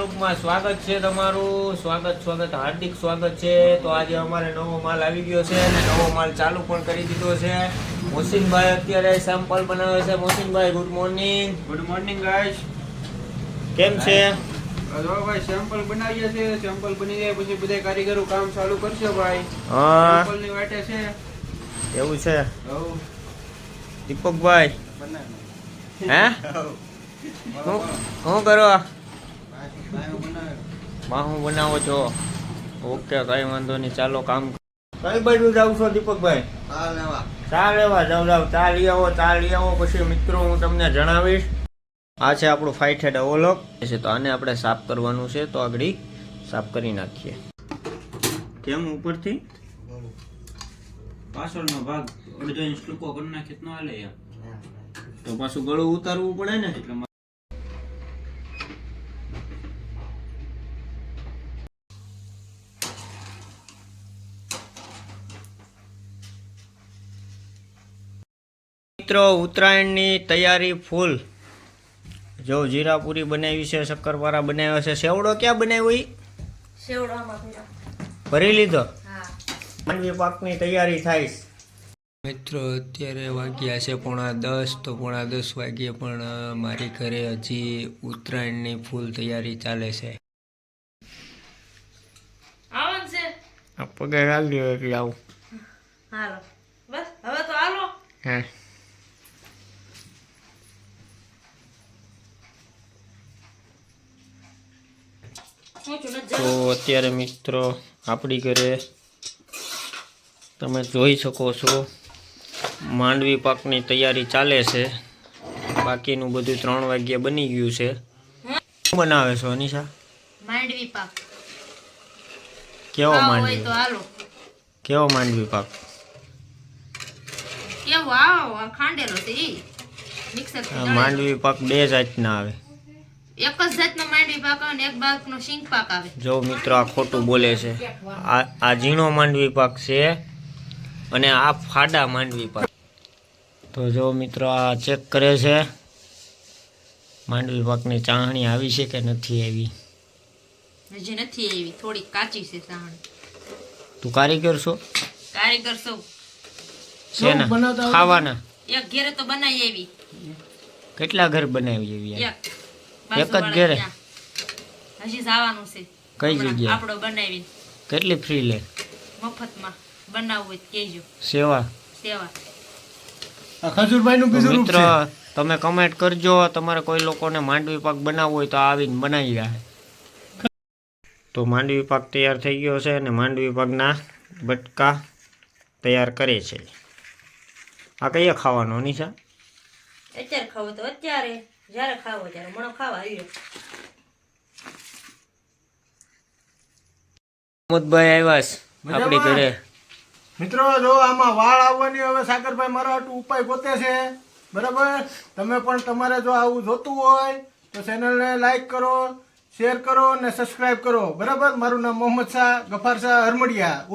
વ્લોગમાં સ્વાગત છે તમારું। સ્વાગત હાર્દિક સ્વાગત છે। તો આજે અમારે નવો માલ આવી ગયો છે અને નવો માલ ચાલુ પણ કરી દીધો છે। મોહસિનભાઈ અત્યારે સેમ્પલ બનાવે છે। મોહસિનભાઈ ગુડ મોર્નિંગ ગાઈસ, કેમ છે? ભાઈ સેમ્પલ બનાવીએ છે, સેમ્પલ બની જાય પછી બધા કારીગરો કામ ચાલુ કરશે ભાઈ। હા, સેમ્પલ ની વાટે છે એવું છે દીપકભાઈ? હે શું કરો? બાહું બનાવો છો? ઓકે, કઈ વાંધો નહીં, ચાલો કામ। કઈ બાજુ જાવ છો દીપકભાઈ? ચા લેવા જાવ। ચા લઈ આવો પછી મિત્રો હું તમને જણાવીશ। આ છે આપણું 5 હેડ ઓવરલોક છે, તો આને આપણે સાફ કરવાનું છે, તો આગળ સાફ કરી નાખીએ। કેમ ઉપરથી પાછળનો ભાગ અડધો ઇંચ ટૂંકો કરી નાખીએ તો હાલે યાર, તો પાછું ગળું ઉતારવું પડે ને એટલે। મિત્રો ઉત્તરાયણની તૈયારી ફૂલ। જો જીરાપુરી બનાવી છે, શક્કરપારા બનાવ્યા છે। સેવડો ક્યાં બનાવ્યો? સેવડો આમાં ભરી લીધો? હા। માંડવી પાકની તૈયારી થાય છે। મિત્રો અત્યારે વાગ્યા છે 9:30, તો 9:30 વાગ્યે પણ મારી ઘરે હજી ઉત્તરાયણની ફૂલ તૈયારી ચાલે છે। આવન છે આ પગે લાગ્યો એટલે આવું। હાલો બસ હવે તો હાલો। હે તો અત્યારે મિત્રો આપણી ઘરે તમે જોઈ શકો છો માંડવી પાકની તૈયારી ચાલે છે। બાકીનું બધું 3 વાગ્યે બની ગયું છે। શું બનાવે છો અનિશા? માંડવી પાક કેવો હોય માંડવી? તો હાલો। કેવો માંડવી પાક? કેવો આવો ખાંડેલો છે ઈ મિક્સર થી માંડવી પાક 2 જાતના આવે। એક જ જાતનો માંડવી પાક આવે ને એક બાગનો સિંગ પાક આવે। જો મિત્રો આ ખોટું બોલે છે। આ ઝીણો માંડવી પાક છે અને આ ફાડા માંડવી પાક। તો જો મિત્રો આ ચેક કરે છે માંડવી પાકની ચાહણી આવી છે કે નથી આવી। હજી નથી આવી, થોડી કાચી છે સાણ। તું કારીગર છો? કારીગર સૌ છે ને ખાવાના? એક ઘેરે તો બનાવી આવી। કેટલા ઘર બનાવી એવી? એક જ બાજુવાળા ઘેરે? ત્યાં હજી જવાનું છે। કઈ હમણાં જગ્યાએ? આપણો બનાવીને કેટલી ફ્રી લે? મફતમાં બનાવવું હોય તો કહેજો। સેવા? સેવા ખજૂરભાઈ તો મિત્રો તમે કમેન્ટ કરજો, તમારે કોઈ લોકોને માંડવી પાક બનાવવો હોય તો આવીને બનાવી જાય। તો માંડવી પાક તૈયાર થઈ ગયો છે અને માંડવી પાકના બટકા તૈયાર કરે છે। આ કઈ ખાવાનો અનિશા? અત્યારે ખાવો તો અત્યારે, જ્યારે ખાવો ત્યારે મણો ખાવા આવ્યો। મોહમ્મદભાઈ આવ્યા છે આપણી ઘરે। મિત્રો જો આમાં વાળ આવવાની હવે સાગરભાઈ મારા હાટુ ઉપાય ગોતે છે, બરાબર? તમે પણ તમારે જો આવું જોતું હોય તો ચેનલને લાઈક કરો, શેર કરો અને સબસ્ક્રાઇબ કરો, બરાબર? મારું નામ મોહમ્મદ શાહ ગફાર શાહ હરમડિયા।